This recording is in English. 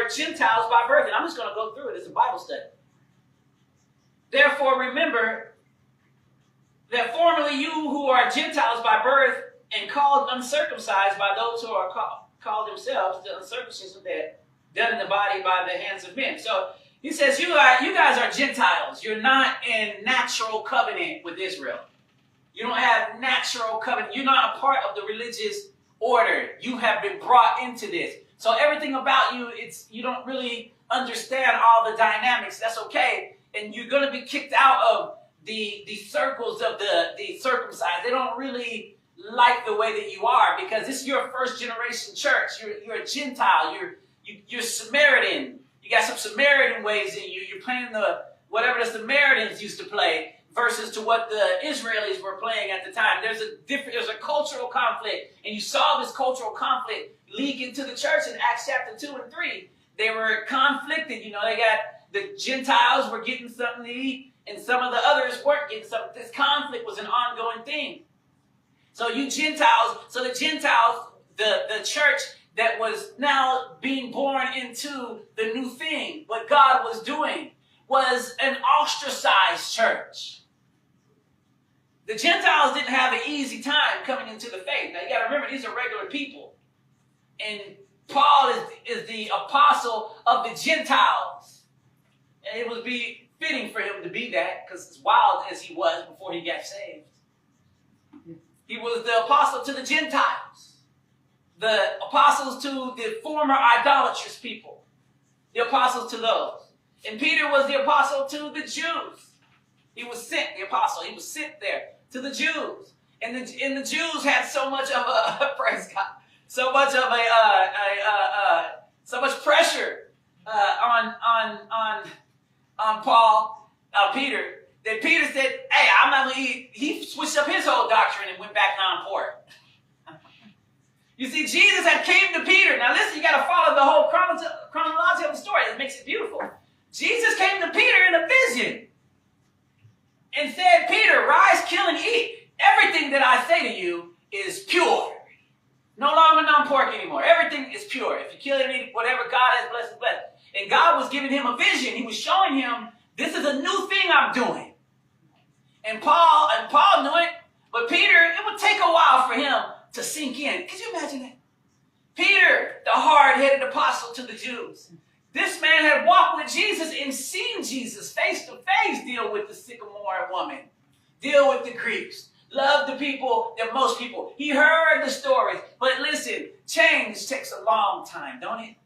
are Gentiles by birth. And I'm just going to go through it. It's a Bible study. Therefore, remember that formerly you who are Gentiles by birth and called uncircumcised by those who are called themselves the uncircumcision that done in the body by the hands of men. So he says, you guys are Gentiles. You're not in natural covenant with Israel. You don't have natural covenant. You're not a part of the religious order. You have been brought into this. So everything about you, you don't really understand all the dynamics. That's okay. And you're going to be kicked out of the circles of the circumcised. They don't really like the way that you are because this is your first generation church. You're a Gentile. You're Samaritan. You got some Samaritan ways in you. You're playing whatever the Samaritans used to play versus to what the Israelis were playing at the time. There's a cultural conflict, and you saw this cultural conflict leak into the church in Acts chapter 2 and 3. They were conflicted. They got the Gentiles were getting something to eat, and some of the others weren't getting something. This conflict was an ongoing thing. So the Gentiles, the church that was now being born into the new thing, what God was doing, was an ostracized church. The Gentiles didn't have an easy time coming into the faith. Now you got to remember, these are regular people. And Paul is the apostle of the Gentiles. And it would be fitting for him to be that, because as wild as he was before he got saved. He was the apostle to the Gentiles. The apostles to the former idolatrous people. The apostles to those. And Peter was the apostle to the Jews. He was sent, the apostle. He was sent there to the Jews. And the Jews had so much of a, praise God, so much pressure on Peter, that Peter said, hey, I'm not going to eat. He switched up his whole doctrine and went back non-pork. You see, Jesus had came to Peter. Now listen, you got to follow the whole chronology of the story. It makes it beautiful. Jesus came to Peter in a vision and said, Peter, rise, kill, and eat. Everything that I say to you is pure. No longer non-pork anymore. Everything is pure. If you kill it and eat whatever God has blessed is blessed. And God was giving him a vision. He was showing him, this is a new thing I'm doing. And Paul knew it, but Peter, it would take a while for him to sink in. Could you imagine that? Peter, the hard-headed apostle to the Jews. This man had walked with Jesus and seen Jesus face to face deal with the sycamore woman, deal with the Greeks, love the people, most people. He heard the stories. But listen, change takes a long time, don't it?